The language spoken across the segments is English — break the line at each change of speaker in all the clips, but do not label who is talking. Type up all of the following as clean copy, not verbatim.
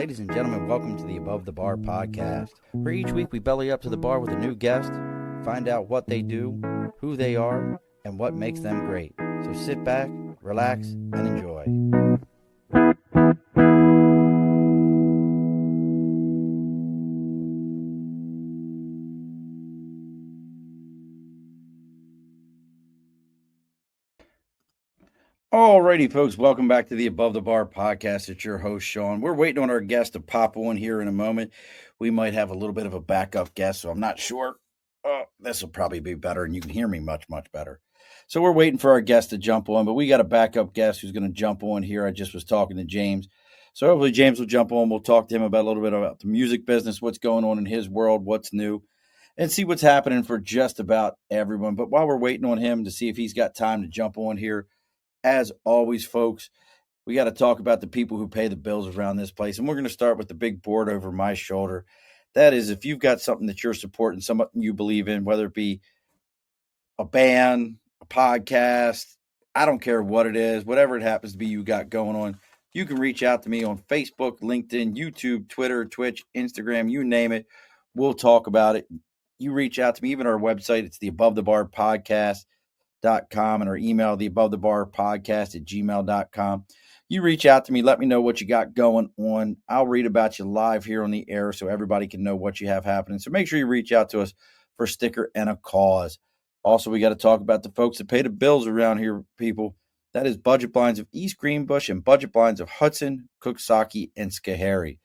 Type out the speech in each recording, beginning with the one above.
Ladies and gentlemen, welcome to the Above the Bar podcast, where each week we belly up to the bar with a new guest, find out what they do, who they are, and what makes them great. So sit back, relax, and enjoy. Alrighty, folks, welcome back to the Above the Bar podcast. It's your host, Sean. We're waiting on our guest to pop on here in a moment. We might have a little bit of a backup guest, so I'm not sure. This will probably be better, and you can hear me much, much better. So we're waiting for our guest to jump on, but we got a backup guest who's going to jump on here. I just was talking to James. So hopefully James will jump on. We'll talk to him about a little bit about the music business, what's going on in his world, what's new, and see what's happening for just about everyone. But while we're waiting on him to see if he's got time to jump on here, as always, folks, we got to talk about the people who pay the bills around this place. And we're going to start with the big board over my shoulder. That is, if you've got something that you're supporting, something you believe in, whether it be a band, a podcast, I don't care what it is, whatever it happens to be you got going on, you can reach out to me on Facebook, LinkedIn, YouTube, Twitter, Twitch, Instagram, you name it. We'll talk about it. You reach out to me, even our website, it's the Above the Bar podcast.com, and our email, the above the bar podcast at gmail.com. You reach out to me, let me know what you got going on. I'll read about you live here on the air so everybody can know what you have happening. So make sure you reach out to us for a sticker and a cause. Also, we got to talk about the folks that pay the bills around here, people. That is Budget Blinds of East Greenbush and Budget Blinds of Hudson, Cooksaki, and Schoharie.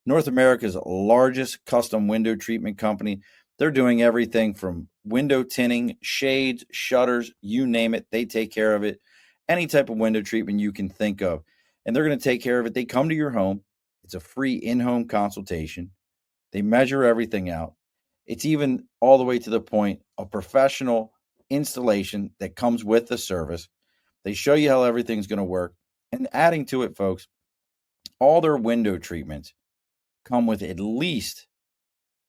North America's largest custom window treatment company. They're doing everything from window tinting, shades, shutters, you name it. They take care of it. Any type of window treatment you can think of. And they're going to take care of it. They come to your home. It's a free in-home consultation. They measure everything out. It's even all the way to the point of professional installation that comes with the service. They show you how everything's going to work. And adding to it, folks, all their window treatments come with at least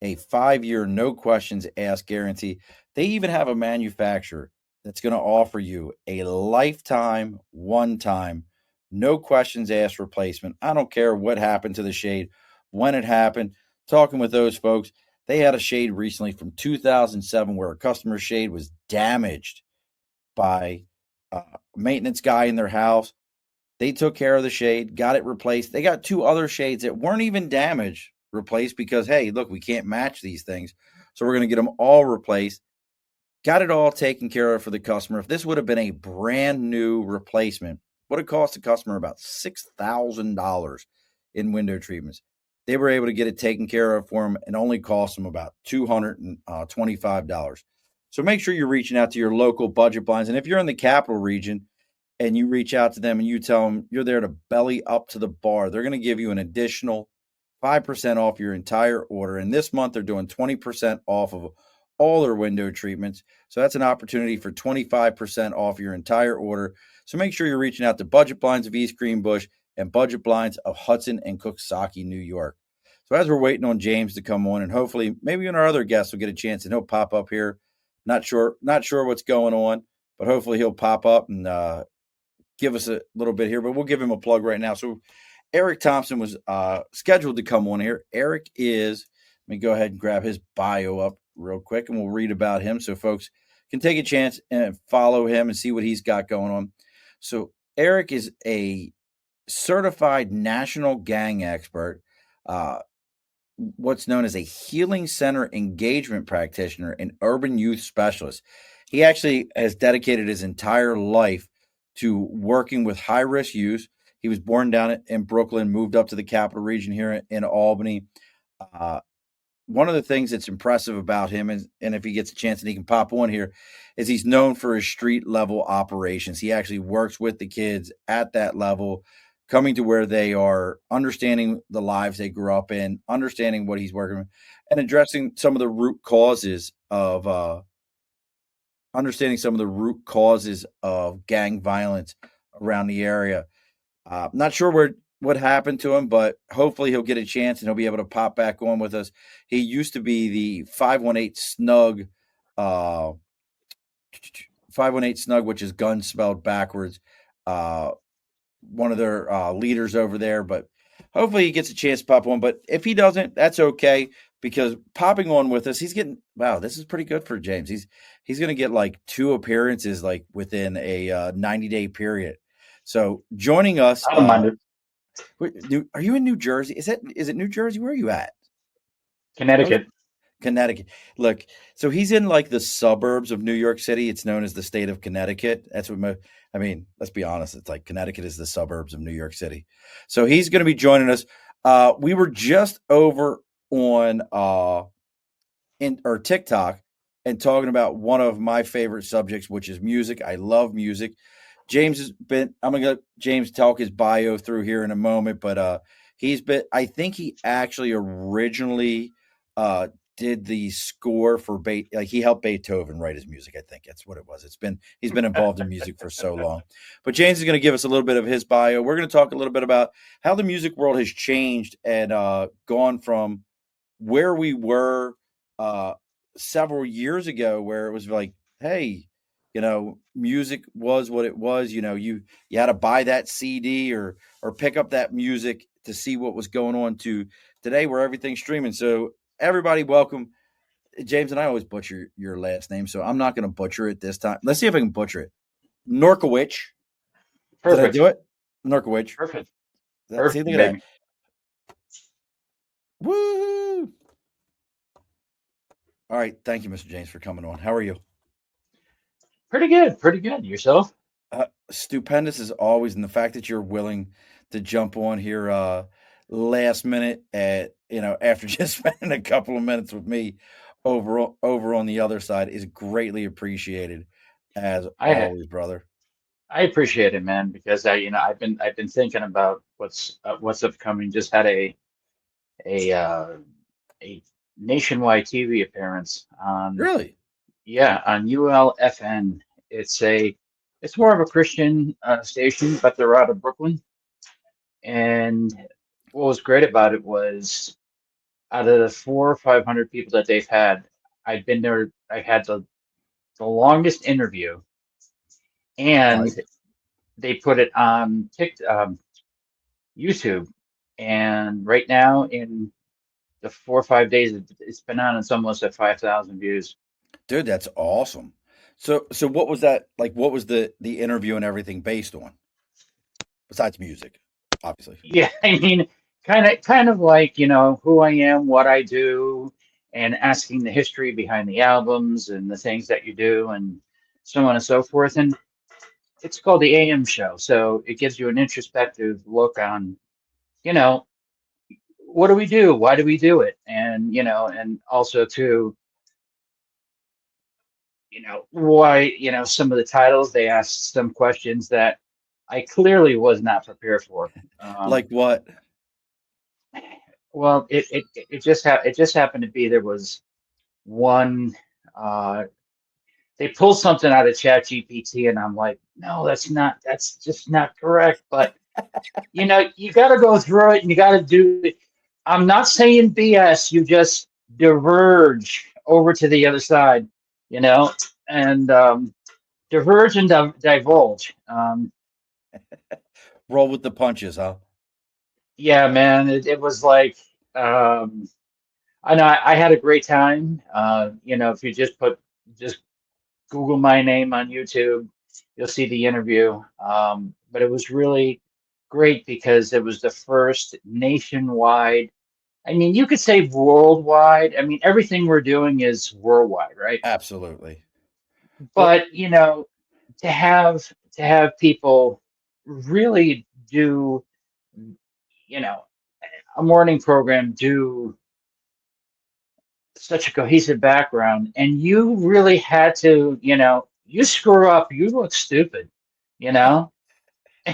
a 5-year, no questions asked guarantee. They even have a manufacturer that's going to offer you a lifetime, one-time, no questions asked replacement. I don't care what happened to the shade, when it happened. Talking with those folks, they had a shade recently from 2007 where a customer's shade was damaged by a maintenance guy in their house. They took care of the shade, got it replaced. They got 2 other shades that weren't even damaged replaced because, hey, look, we can't match these things. So we're going to get them all replaced. Got it all taken care of for the customer. If this would have been a brand new replacement, would have cost the customer about $6,000 in window treatments. They were able to get it taken care of for them and only cost them about $225. So make sure you're reaching out to your local Budget Blinds. And if you're in the capital region and you reach out to them and you tell them you're there to belly up to the bar, they're going to give you an additional 5% off your entire order. And this month, they're doing 20% off of all their window treatments. So that's an opportunity for 25% off your entire order. So make sure you're reaching out to Budget Blinds of East Greenbush and Budget Blinds of Hudson and Cooksaki, New York. So as we're waiting on James to come on, and hopefully maybe one of our other guests will get a chance and he'll pop up here. Not sure what's going on, but hopefully he'll pop up and give us a little bit here. But we'll give him a plug right now. So Eric Thompson was scheduled to come on here. Eric is, let me go ahead and grab his bio up real quick and we'll read about him so folks can take a chance and follow him and see what he's got going on. So Eric is a certified national gang expert, what's known as a healing center engagement practitioner and urban youth specialist. He actually has dedicated his entire life to working with high-risk youth. He was born down in Brooklyn, moved up to the capital region here in Albany. One of the things that's impressive about him is, and if he gets a chance and he can pop on here, is he's known for his street level operations. He actually works with the kids at that level, coming to where they are, understanding the lives they grew up in, understanding what he's working with, and addressing some of the root causes of gang violence around the area. Not sure what happened to him, but hopefully he'll get a chance and he'll be able to pop back on with us. He used to be the 518 Snug, 518 Snug, which is gun spelled backwards. One of their leaders over there, but hopefully he gets a chance to pop on. But if he doesn't, that's okay because popping on with us, he's getting wow. This is pretty good for James. He's going to get like 2 appearances like within a 90-day period. So joining us,
I don't mind it.
are you in New Jersey? Is it New Jersey? Where are you at?
Connecticut.
Connecticut. Look, so he's in like the suburbs of New York City. It's known as the state of Connecticut. That's what I mean. Let's be honest. It's like Connecticut is the suburbs of New York City. So he's going to be joining us. We were just over on in or TikTok and talking about one of my favorite subjects, which is music. I love music. James has been. I'm gonna let James talk his bio through here in a moment, but he's been. I think he actually originally uh, did the score for like he helped Beethoven write his music. I think that's what it was. He's been involved in music for so long. But James is going to give us a little bit of his bio. We're going to talk a little bit about how the music world has changed and gone from where we were uh, several years ago, where it was like, hey, music was what it was. You had to buy that CD or pick up that music to see what was going on. To today, where everything's streaming. So everybody, welcome. James and I always butcher your last name, so I'm not going to butcher it this time. Let's see if I can butcher it. Norkawich. Did I
Perfect.
do it? Norkawich.
Perfect.
See,
Perfect,
look at that.
baby.
Woo! All right. Thank you, Mr. James, for coming on. How are you?
Pretty good. Pretty good. Yourself?
Stupendous as always, and the fact that you're willing to jump on here last minute at after just spending a couple of minutes with me over on the other side is greatly appreciated as
I
always, brother.
I appreciate it, man, because I've been thinking about what's upcoming. Just had a nationwide TV appearance on
Really?
yeah on ULFN. It's a it's more of a Christian station, but they're out of Brooklyn. And what was great about it was out of the 400 or 500 people that they've had, I've been there. I had the longest interview, and
Nice.
they put it on YouTube. And right now, in the 4 or 5 days it's been on, it's almost at 5,000 views.
Dude, that's awesome. So what was that like? What was the interview and everything based on besides music, obviously?
Yeah, I mean, kind of like, who I am, what I do, and asking the history behind the albums and the things that you do, and so on and so forth. And it's called the AM show, so it gives you an introspective look on, you know, what do we do? Why do we do it? And, and also to, why, some of the titles, they asked some questions that I clearly was not prepared for.
Like what?
Well, it just happened to be there was one uh they pulled something out of Chat GPT, and I'm like, no, that's just not correct. But you got to go through it, and you got to do it. I'm not saying BS. You just diverge over to the other side, you know, and diverge and divulge.
Roll with the punches, huh?
Yeah, man, it was like, um, I know I had a great time. If you just Google my name on YouTube, you'll see the interview. But it was really great because it was the first nationwide. I mean, you could say worldwide. I mean, everything we're doing is worldwide, right?
Absolutely. Well,
But to have people really do, you know, a morning program do such a cohesive background, and you really had to, you screw up, you look stupid, you know,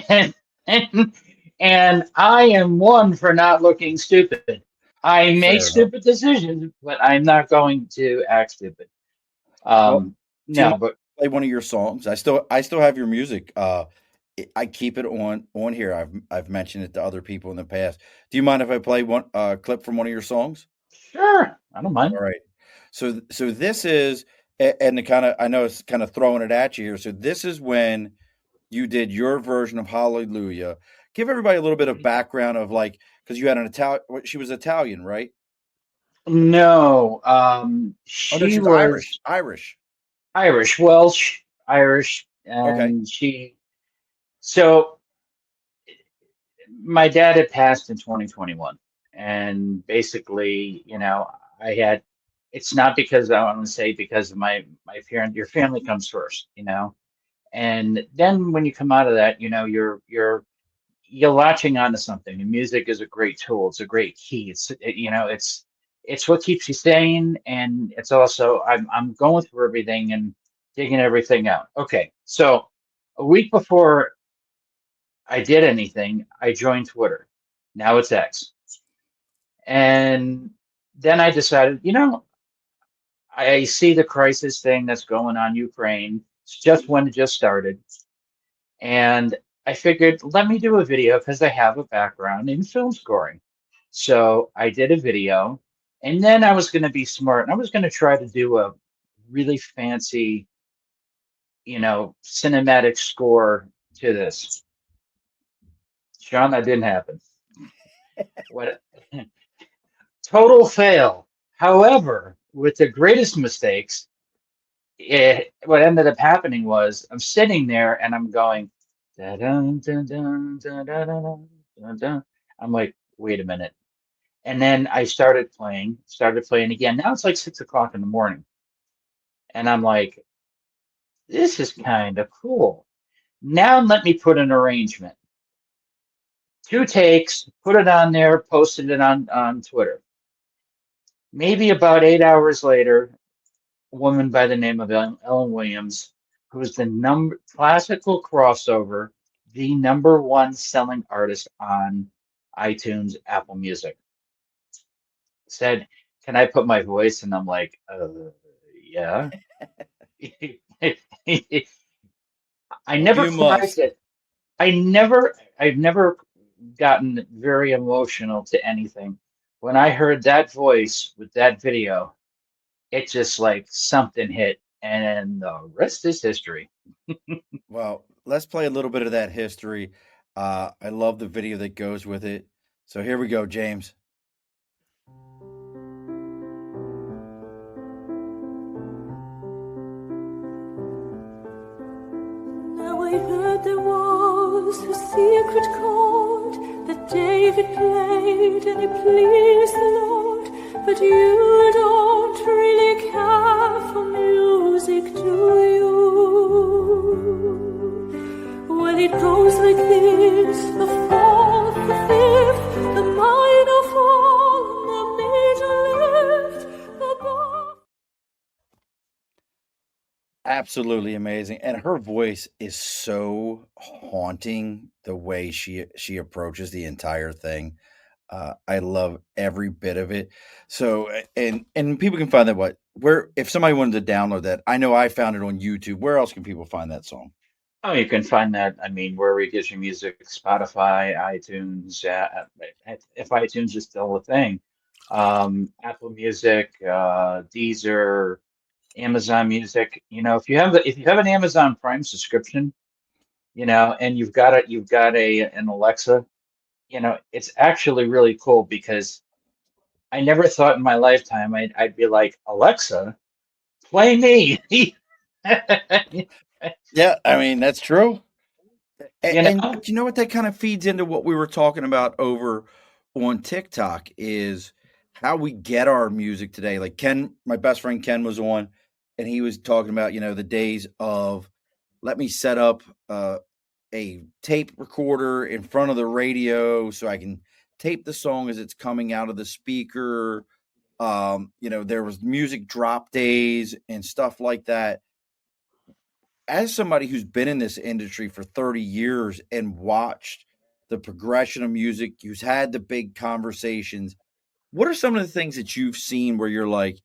and and and I am one for not looking stupid. I make
fair enough.
stupid decisions, but I'm not going to act stupid.
Well,
Um,
do you mind
no, but
if I play one of your songs? I still have your music. I keep it on here. I've mentioned it to other people in the past. Do you mind if I play one clip from one of your songs?
sure, I don't mind.
All right. So this is and the kind of I know it's kind of throwing it at you here. So this is when you did your version of Hallelujah. Give everybody a little bit of background of like because you had an Italian. She was Italian, right?
No,
Oh no,
she
she's
was
Irish. Irish.
Irish, Welsh, Irish,
Okay.
and so my dad had passed in 2021, and basically, I had, it's not because I want to say because of my parent, your family comes first, and then when you come out of that, you're latching onto something, and music is a great tool. It's a great key. It's what keeps you sane, and it's also I'm going through everything and digging everything out. Okay, so a week before I did anything, I joined Twitter. Now it's X. And then I decided, I see the crisis thing that's going on in Ukraine. It's just when it just started. And I figured, let me do a video because I have a background in film scoring. So I did a video, and then I was going to be smart and I was going to try to do a really fancy, cinematic score to this. Sean, that didn't happen. What total fail. However, with the greatest mistakes, what ended up happening was I'm sitting there and I'm going, da dun dun dun dun dun dun dun dun. I'm like, wait a minute. And then I started playing again. Now it's like 6 o'clock in the morning. And I'm like, this is kind of cool. Now let me put an arrangement. 2 takes, put it on there, posted it on Twitter. Maybe about 8 hours later, a woman by the name of Ellen Williams, who is the number classical crossover, the number one selling artist on iTunes, Apple Music, said, "Can I put my voice?" And I'm like, yeah. I never
You
cried
must.
it. I've never gotten very emotional to anything. When I heard that voice with that video, it just like something hit, and the rest is history.
Well, let's play a little bit of that history. I love the video that goes with it. So here we go, James.
Now I heard there was a secret chord that David played and it pleased the Lord, but you don't really care for music, do you? Well, it goes like this: the fourth, the fifth, the minor fall, the major lift, the bar.
Absolutely amazing, and her voice is so haunting the way she approaches the entire thing. I love every bit of it. So, and people can find that where if somebody wanted to download that, I know I found it on YouTube. Where else can people find that song?
Oh, you can find that, I mean, wherever you get your music, Spotify, iTunes, if iTunes is still a thing, Apple Music, Deezer, Amazon Music. If you have an Amazon Prime subscription, and you've got an Alexa, it's actually really cool because I never thought in my lifetime I'd be like, Alexa, play me.
Yeah, I mean that's true.
You know?
But you know what? That kind of feeds into what we were talking about over on TikTok is how we get our music today. Like Ken, my best friend Ken was on, and he was talking about the days of let me set up a tape recorder in front of the radio so I can tape the song as it's coming out of the speaker. There was music drop days and stuff like that. As somebody who's been in this industry for 30 years and watched the progression of music, who's had the big conversations, what are some of the things that you've seen where you're like,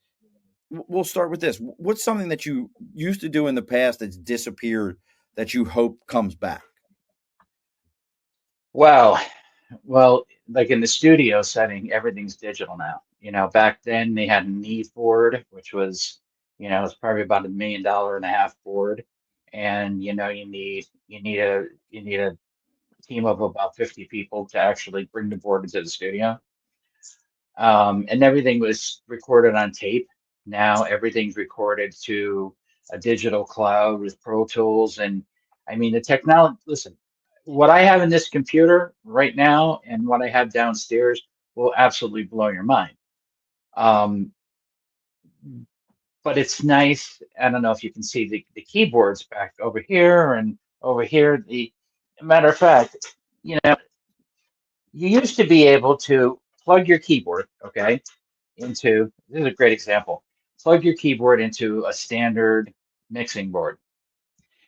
we'll start with this. What's something that you used to do in the past that's disappeared that you hope comes back?
Wow. Well, like in the studio setting, everything's digital now. Back then they had a Neve board, which was, it's probably about $1.5 million board. And you need a team of about 50 people to actually bring the board into the studio. And everything was recorded on tape. Now everything's recorded to a digital cloud with Pro Tools. And I mean, the technology, listen, what I have in this computer right now and what I have downstairs will absolutely blow your mind. Um, but it's nice. I don't know if you can see the keyboards back over here and over here. Matter of fact, you know, you used to be able to plug your keyboard, okay, into, this is a great example, plug your keyboard into a standard mixing board.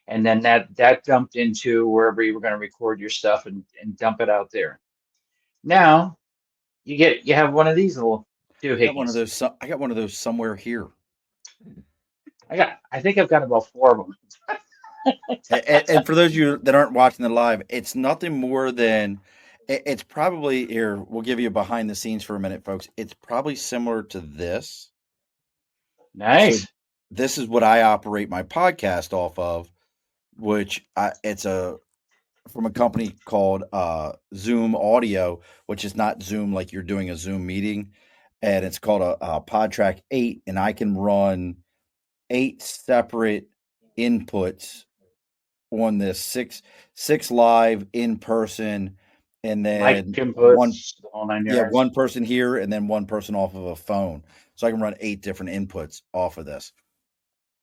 And then that dumped into wherever you were going to record your stuff and dump it out there. Now you have one of these little doohickeys.
I got one of those somewhere here.
I think I've got about 4 of them.
And for those of you that aren't watching the live, it's nothing more than, it's probably, here, we'll give you behind the scenes for a minute, folks. It's probably similar to this.
Nice.
So this is what I operate my podcast off of, which it's from a company called Zoom Audio, which is not Zoom like you're doing a Zoom meeting, and it's called a PodTrack 8, and I can run 8 separate inputs on this, six live in person, and then
Mic inputs, the whole 9 yards.
one person here and then one person off of a phone, so I can run 8 different inputs off of this.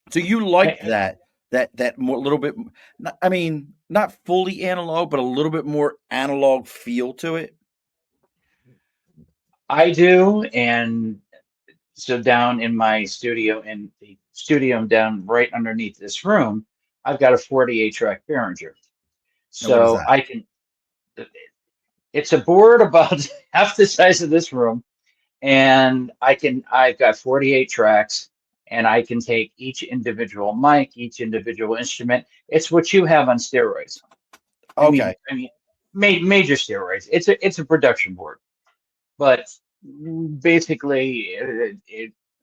So you like that more, little bit, I mean, not fully analog, but a little bit more analog feel to it?
I do, and so down in my studio, in the studio down right underneath this room, I've got a 48 track Behringer. So I can, it's a board about half the size of this room, and I've got 48 tracks, and I can take each individual mic, each individual instrument. It's what you have on steroids.
Okay.
I mean, major steroids. It's a production board, but basically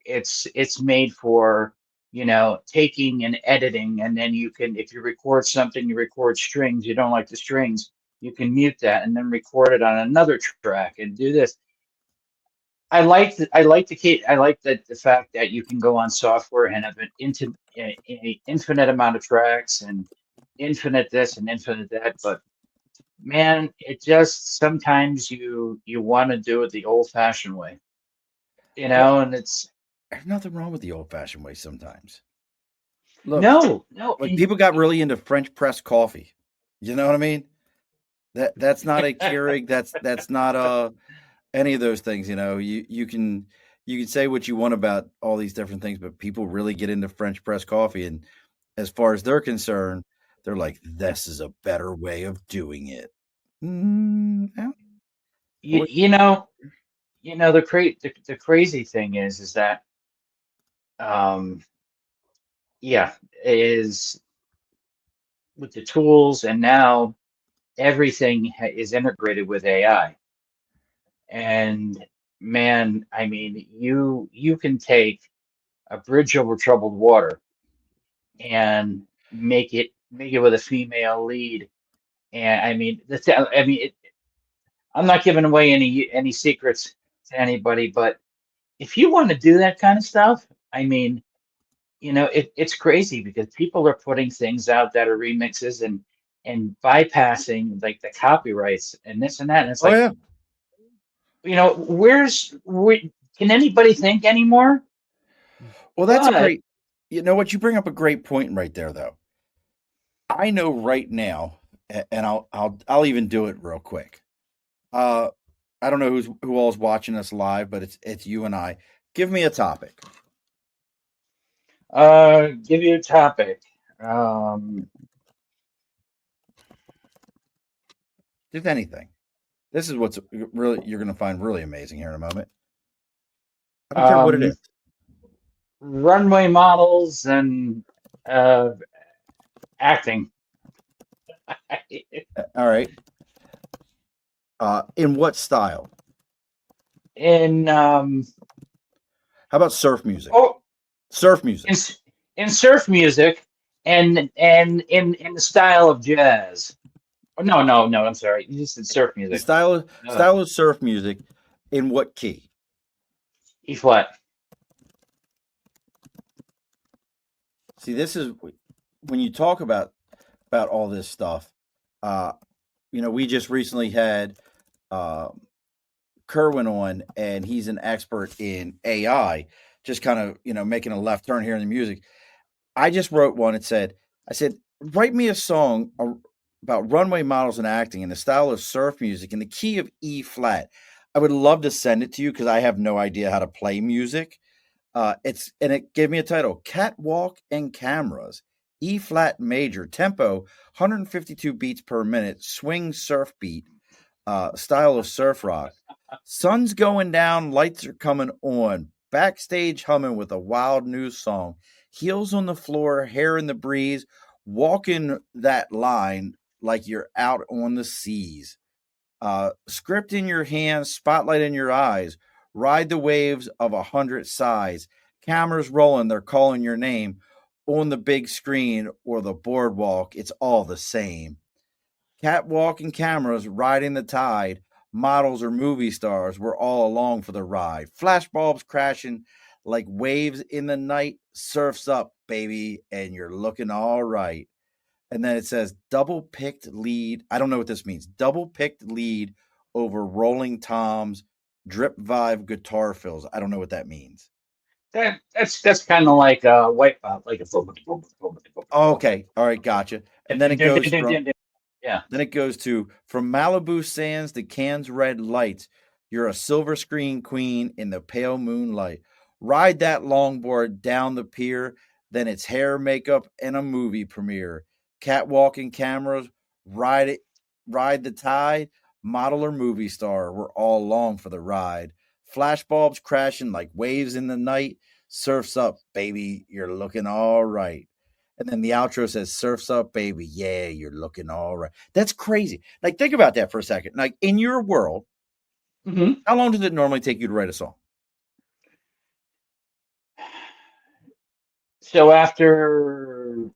it's made for, you know, taking and editing, and then you can, if you record something, you record strings, you don't like the strings, you can mute that and then record it on another track and do this. I like the fact that you can go on software and have an infinite amount of tracks and infinite this and infinite that, but man, it just, sometimes you want to do it the old-fashioned way, you know, and it's,
there's nothing wrong with the old-fashioned way sometimes. Look,
no,
like people got really into French press coffee. You know what I mean? That's not a Keurig. That's not any of those things. You know, you can say what you want about all these different things, but people really get into French press coffee, and as far as they're concerned, they're like, this is a better way of doing it.
You know, the crazy thing is that, is with the tools, and now everything is integrated with AI. And man, I mean, you can take a bridge over troubled water and make it with a female lead. And I mean, I'm not giving away any secrets to anybody, but if you want to do that kind of stuff, I mean, you know, it's crazy because people are putting things out that are remixes and bypassing like the copyrights and this and that. And it's like, you know, can anybody think anymore?
Well, that's a great, you know what, you bring up a great point right there, though. I know right now, and I'll even do it real quick. I don't know who all is watching us live, but it's you and I. Give me a topic.
Give you a topic.
Just anything. This is what's really, you're going to find really amazing here in a moment. I don't care what it is.
Runway models and acting.
All right. In what style?
In
how about surf music?
Oh,
surf music.
In surf music, and in the style of jazz. Oh, no. I'm sorry. You just said surf
The
music. No,
style of surf music in what key?
E flat.
See, this is when you talk about all this stuff. Uh, we just recently had uh, Kerwin on, and he's an expert in AI. Just kind of making a left turn here in the music. I just wrote one. I said, write me a song about runway models and acting in the style of surf music in the key of E flat. I would love to send it to you because I have no idea how to play music. It gave me a title: Catwalk and Cameras, E flat major, tempo 152 beats per minute, swing surf beat, style of surf rock. Sun's going down, lights are coming on. Backstage humming with a wild new song. Heels on the floor, hair in the breeze, walking that line like you're out on the seas. Script in your hands, spotlight in your eyes. Ride the waves of 100 sighs. Cameras rolling, they're calling your name. On the big screen or the boardwalk, it's all the same. Catwalk and cameras riding the tide. Models or movie stars, we're all along for the ride. Flashbulbs crashing like waves in the night. Surfs up, baby, and you're looking all right. And then it says double picked lead. I don't know what this means. Double picked lead over Rolling Toms, drip vibe guitar fills. I don't know what that means.
That's kind of like a white like a boom, boom, boom, boom,
Oh,
boom,
okay. All right, gotcha. And then
boom.
it goes from
Yeah.
Then it goes to from Malibu sands to Cannes red lights. You're a silver screen queen in the pale moonlight. Ride that longboard down the pier. Then it's hair, makeup, and a movie premiere. Catwalking cameras, ride it, ride the tide. Model or movie star, we're all along for the ride. Flashbulbs crashing like waves in the night. Surfs up, baby, you're looking all right. And then the outro says, "Surfs up, baby. Yeah, you're looking all right." That's crazy. Like, think about that for a second. Like, in your world,
hmm
how long does it normally take you to write a song?
So after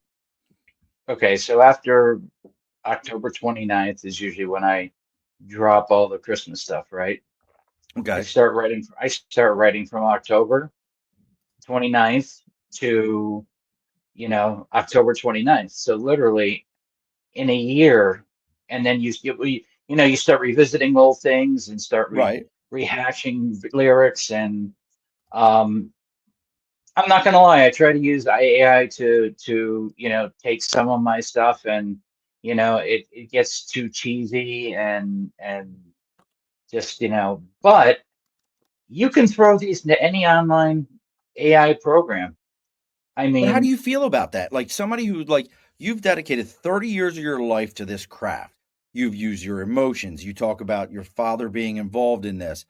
October 29th is usually when I drop all the Christmas stuff, right?
Okay.
I start writing from October 29th to, October 29th. So literally in a year, and then you start revisiting old things and start
Right.
rehashing lyrics. And um I'm not gonna lie, I try to use AI to take some of my stuff, and it gets too cheesy and just but you can throw these into any online AI program. I
But how do
mean,
you feel about that? Like, somebody who, like, you've dedicated 30 years of your life to this craft. You've used your emotions. You talk about your father being involved in this,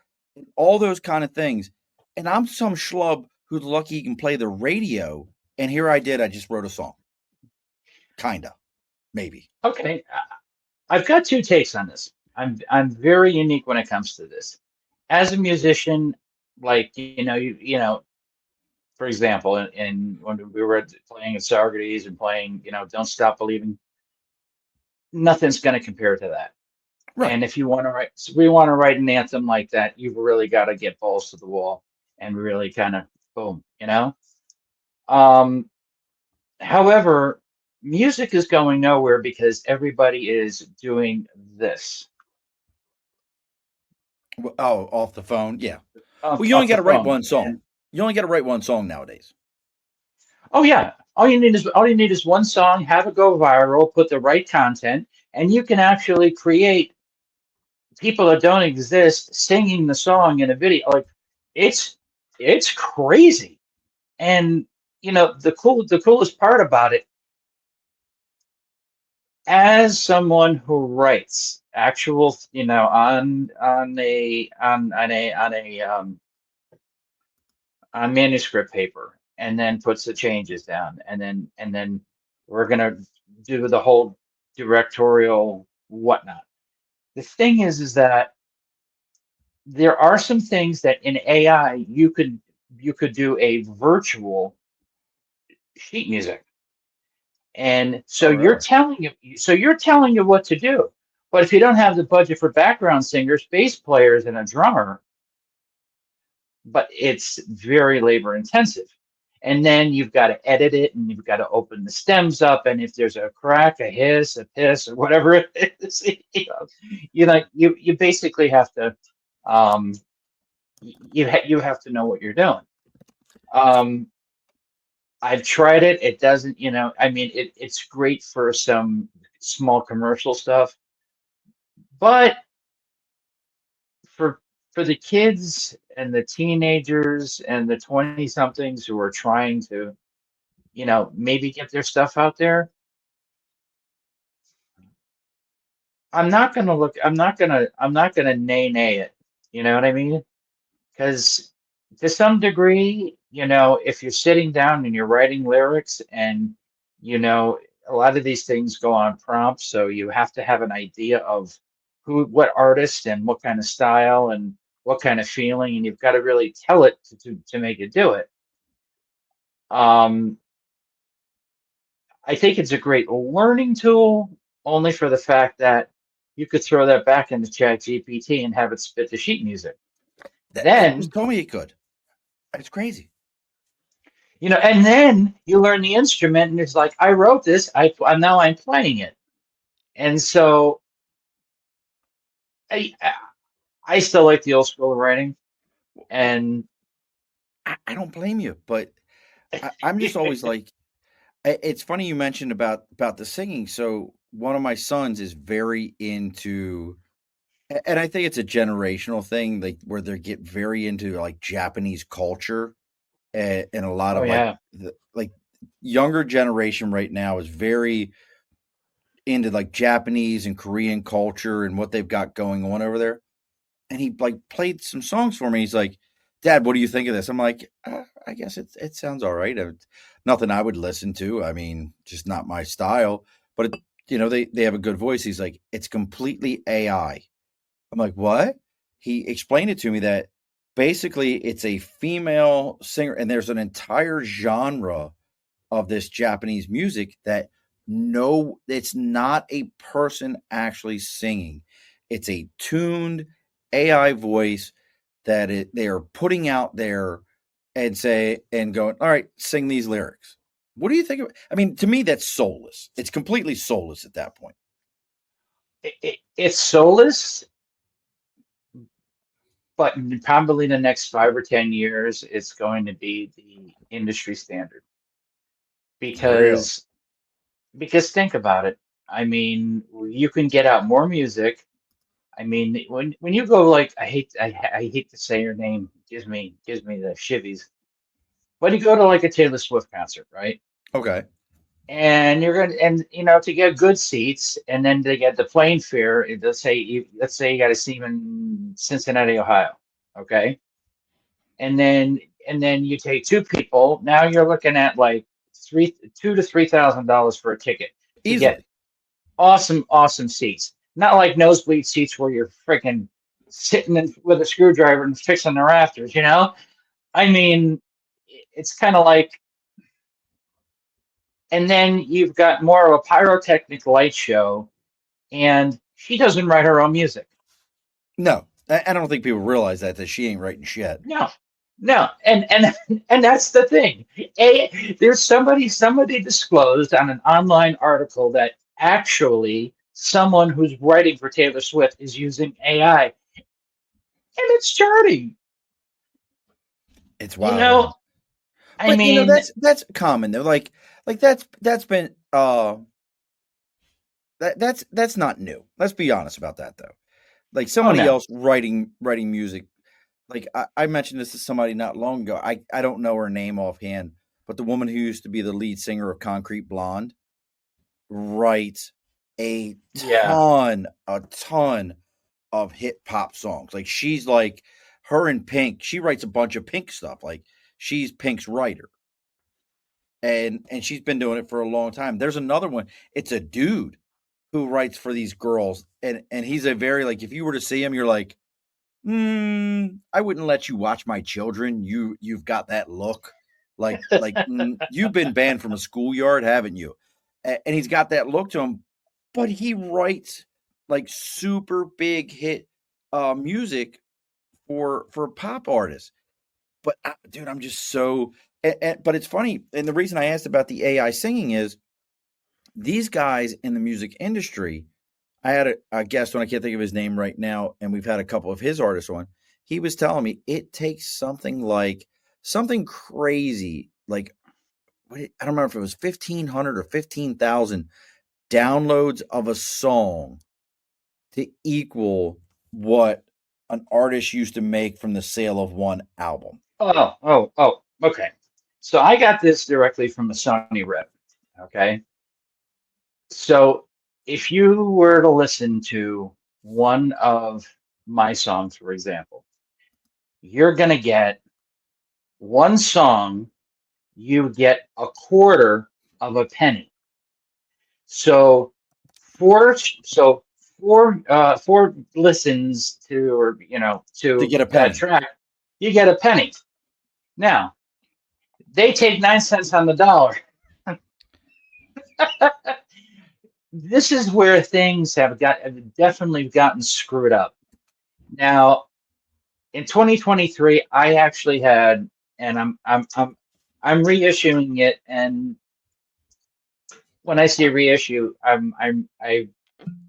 all those kind of things. And I'm some schlub who's lucky he can play the radio. And here I just wrote a song. Kinda, maybe.
okay, I've got two takes on this. I'm very unique when it comes to this. As a musician, like for example, when we were playing at Socrates and playing, "Don't Stop Believing," nothing's going to compare to that.
Right.
And if you want to write, so we want to write an anthem like that, you've really got to get balls to the wall and really kind of boom. Um, However, music is going nowhere because everybody is doing this
Oh, off the phone. Yeah. Well,
off,
you only
off the
got to write
phone.
one song.
And
You only got to write one song nowadays.
oh yeah, all you need is one song, have it go viral, put the right content, and you can actually create people that don't exist singing the song in a video. Like it's it's crazy. And the coolest part about it, as someone who writes actual, on manuscript paper, and then puts the changes down, and then we're gonna do the whole directorial whatnot. The thing is that there are some things that in AI you could do a virtual sheet music. And so
Oh,
you're
really?
telling you what to do. But if you don't have the budget for background singers, bass players, and a drummer, but it's very labor intensive. And then you've got to edit it, and you've got to open the stems up. And if there's a crack, a hiss, a piss, or whatever it is, you basically have to, um, you have to know what you're doing. I've tried it. It doesn't, I mean, it's great for some small commercial stuff, but for the kids and the teenagers and the 20 somethings who are trying to, maybe get their stuff out there, I'm not gonna nay it. You know what I mean? Because to some degree, if you're sitting down and you're writing lyrics and, a lot of these things go on prompts, so you have to have an idea of what artist and what kind of style and what kind of feeling, and you've got to really tell it to make it do it. I think it's a great learning tool, only for the fact that you could throw that back into Chat GPT and have it spit the sheet music. Then
you told me it could. It's crazy.
And then you learn the instrument, and it's like, I wrote this, now I'm playing it. And so I still like the old school of writing. And
I don't blame you, but I'm just always like, it's funny you mentioned about the singing. So one of my sons is very into, and I think it's a generational thing, like where they get very into like Japanese culture, and a lot of like younger generation right now is very into like Japanese and Korean culture and what they've got going on over there. And he like played some songs for me. He's like, "Dad, what do you think of this?" I'm like, "I guess it sounds all right. Nothing I would listen to. I mean, just not my style. But they have a good voice." He's like, "It's completely AI." I'm like, "What?" He explained it to me that basically it's a female singer, and there's an entire genre of this Japanese music that it's not a person actually singing. It's a tuned AI voice that they are putting out there and going, all right, sing these lyrics. What do you think of? I mean, to me, that's soulless. It's completely soulless at that point.
It's soulless, but probably in the next 5 or 10 years, it's going to be the industry standard. Because think about it. I mean, you can get out more music. I mean, when you go, like, I hate to say her name, gives me the shivvies. When you go to like a Taylor Swift concert, right?
Okay.
And you're to get good seats, and then to get the plane fare, let's say you got to see them in Cincinnati, Ohio, okay? And then you take two people. Now you're looking at like $2,000 to $3,000 for a ticket to get awesome seats. Not like nosebleed seats where you're freaking sitting with a screwdriver and fixing the rafters. I mean, it's kind of like. And then you've got more of a pyrotechnic light show, and she doesn't write her own music.
No, I don't think people realize that she ain't writing shit.
No, and that's the thing. There's somebody disclosed on an online article that actually someone who's writing for Taylor Swift is using AI, and it's charting.
It's wild.
I mean,
that's common though. Like that's been that's not new. Let's be honest about that though. Like somebody else writing music. Like I mentioned this to somebody not long ago. I don't know her name offhand, but the woman who used to be the lead singer of Concrete Blonde writes a ton of hip hop songs. Like she's like her and Pink. She writes a bunch of Pink stuff. Like she's Pink's writer. And she's been doing it for a long time. There's another one. It's a dude who writes for these girls, and he's a very, like, if you were to see him, you're like, I wouldn't let you watch my children. You've got that look, like you've been banned from a schoolyard, haven't you? And he's got that look to him, but he writes like super big hit music for pop artists. But dude, I'm just so. But it's funny, and the reason I asked about the AI singing is these guys in the music industry. I had a guest on, I can't think of his name right now, and we've had a couple of his artists on. He was telling me it takes something crazy, like I don't remember if it was 1,500 or 15,000 downloads of a song to equal what an artist used to make from the sale of one album.
Oh, okay. So I got this directly from a Sony rep. Okay. So if you were to listen to one of my songs, for example, you're going to get one song, you get a quarter of a penny. So four listens to, or
To
to
get a
that
penny.
track, you get a penny. Now they take 9 cents on the dollar. This is where things have definitely gotten screwed up. Now, in 2023, I actually had, and I'm reissuing it. And when I say reissue, I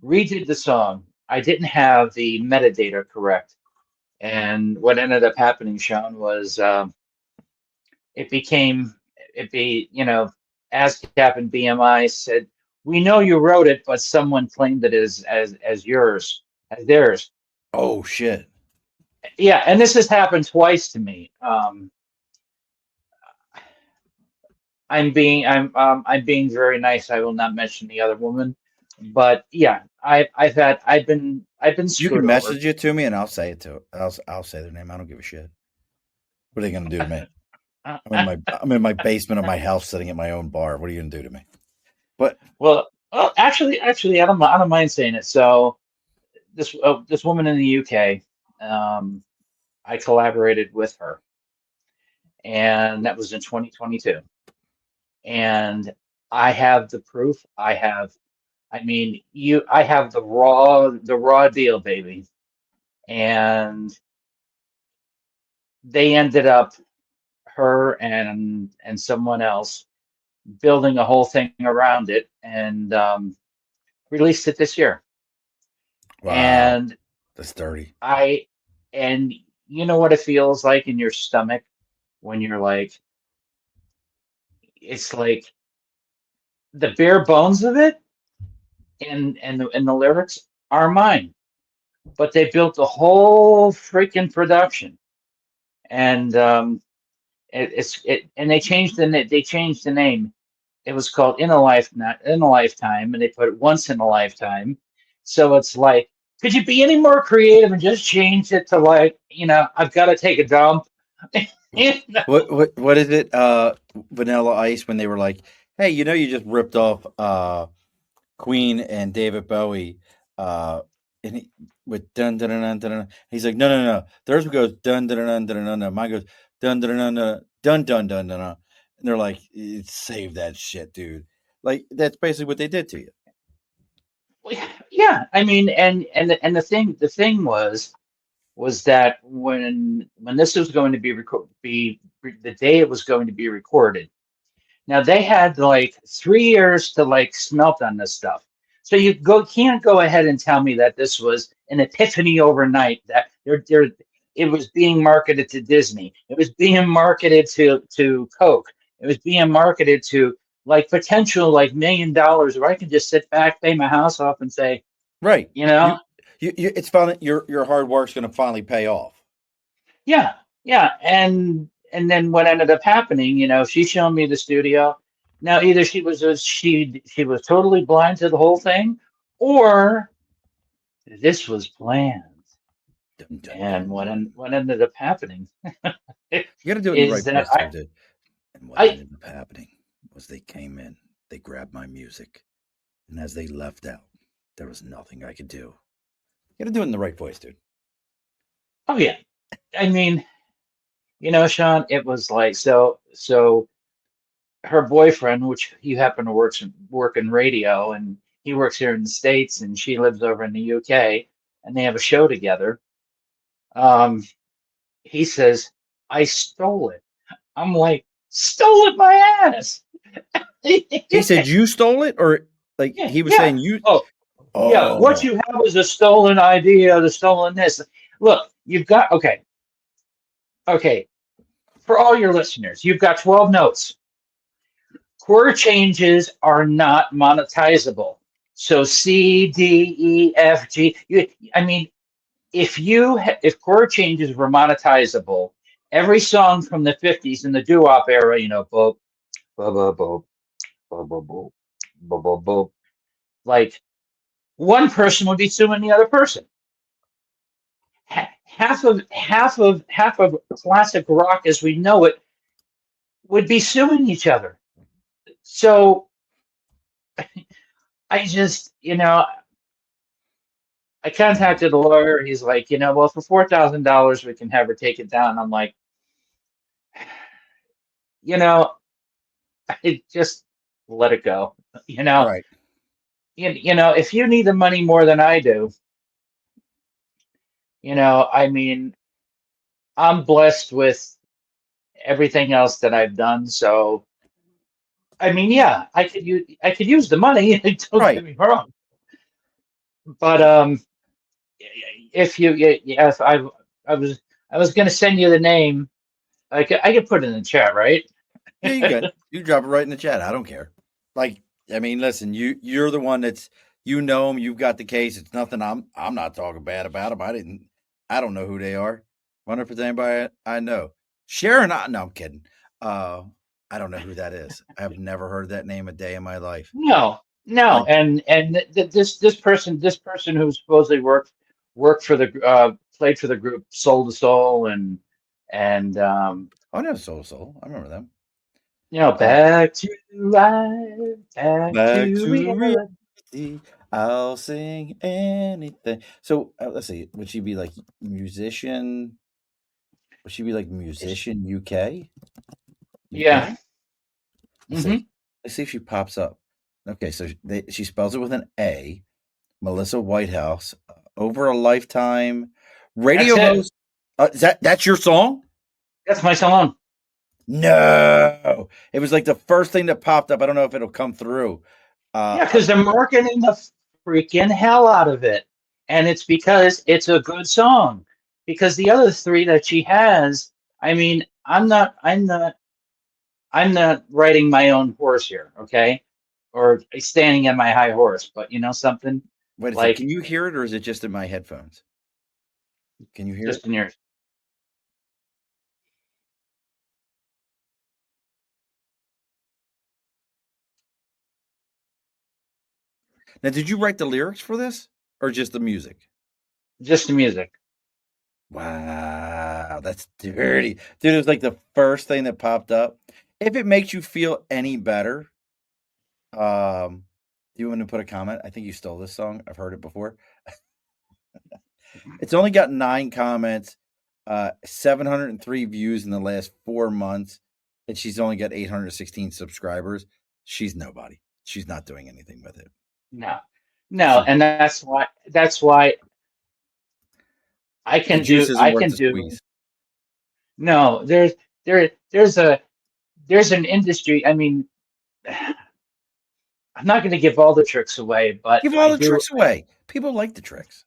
redid the song. I didn't have the metadata correct, and what ended up happening, Sean, was it became ASCAP and BMI said, we know you wrote it, but someone claimed it as yours, as theirs.
Oh shit.
Yeah, and this has happened twice to me. I'm being very nice. I will not mention the other woman, but yeah, I've been
You
screwed
can
over.
message it to me and I'll say it to I'll say their name. I don't give a shit. What are they gonna do to me? I'm in my basement of my house sitting at my own bar. What are you gonna do to me? But
Well, actually, I don't mind saying it. So this woman in the UK, I collaborated with her, and that was in 2022. And I have the proof. I have the raw deal, baby. And they ended up, her and someone else, building a whole thing around it, and released it this year.
wow,
And
that's dirty.
I, and you know what it feels like in your stomach when you're like, it's like the bare bones of it and the lyrics are mine, but they built a whole freaking production. And and they changed the name. It was called Not In a Lifetime, and they put it Once in a Lifetime. So it's like, could you be any more creative and just change it to, like, I've got to take a dump? You know?
What is it? Vanilla Ice, when they were like, hey, you just ripped off Queen and David Bowie, and with dun dun dun dun dun. Dun. He's like, no. Theirs goes dun dun dun dun dun dun. Mine goes dun dun dun dun dun dun dun dun. And they're like, save that shit, dude. Like that's basically what they did to you.
Yeah, I mean, and the thing was that when this was going to be the day it was going to be recorded. Now they had like 3 years to like smelt on this stuff. So can't go ahead and tell me that this was an epiphany overnight, that it was being marketed to Disney. It was being marketed to Coke. It was being marketed to like potential like $1 million, where I can just sit back, pay my house off, and say,
Right.
you know,
It's finally your hard work's going to finally pay off.
yeah, yeah. And then what ended up happening, she showed me the studio. Now either she was totally blind to the whole thing, or this was planned.
Dun, dun,
And
dun, dun.
what ended up happening
You got to do it in the
is
right
that
voice, there, dude. And what
I
ended up happening was they came in, they grabbed my music, and as they left out, there was nothing I could do. You got to do it in the right voice, dude.
oh yeah, I mean, Sean, it was like, so her boyfriend, which he happened to work in radio, and he works here in the States and she lives over in the UK, and they have a show together. He says, I stole it. I'm like, stole it my ass.
He said you stole it, or like he was saying you.
Oh, yeah. What you have is a stolen idea, the stolen this. Look, you've got, okay. For all your listeners, you've got 12 notes. Chord changes are not monetizable. So C, D, E, F, G. I mean, if chord changes were monetizable, every song from the 50s in the doo-wop era, boop, boop, boop, boop, boop, boop, boop, boop, boop, like one person would be suing the other person. Half of classic rock as we know it would be suing each other. So I just, I contacted a lawyer. He's like, well, for $4,000, we can have her take it down. I'm like, I just let it go.
Right.
If you need the money more than I do, I mean, I'm blessed with everything else that I've done. So, I mean, yeah, I could use the money. Don't get me wrong. But if I was going to send you the name, I could put it in the chat, right?
Yeah, you good. You drop it right in the chat. I don't care. Like, I mean, listen, you're the one that's, them. You've got the case. It's nothing. I'm not talking bad about them. I don't know who they are. Wonder if it's anybody I know. Sharon. No, I'm kidding. I don't know who that is. I have never heard that name a day in my life.
No. And this person who supposedly worked for the played for the group Soul to Soul and
oh no, Soul. I remember them.
Back to life, back to
reality. I'll sing anything. So let's see. Would she be like musician? Would she be like musician UK?
Yeah.
Let's see if she pops up. Okay, so she spells it with an A. Melissa Whitehouse. Over a Lifetime. Radio host. That's your song?
That's my song.
No, it was like the first thing that popped up. I don't know if it'll come through.
Yeah, because they're marketing the freaking hell out of it, and it's because it's a good song. Because the other three that she has, I mean, I'm not riding my own horse here, okay, or standing on my high horse. But something.
Wait a second. Can you hear it, or is it just in my headphones? Can you hear
just in yours?
Now, did you write the lyrics for this, or just the music?
Just the music.
Wow, that's dirty. Dude, it was like the first thing that popped up. If it makes you feel any better, do you want to put a comment? I think you stole this song. I've heard it before. It's only got 9 comments, 703 views in the last 4 months, and she's only got 816 subscribers. She's nobody. She's not doing anything with it.
No, and that's why I can do. No, there's an industry. I mean, I'm not going to give all the tricks away, but
give all the tricks away. People like the tricks.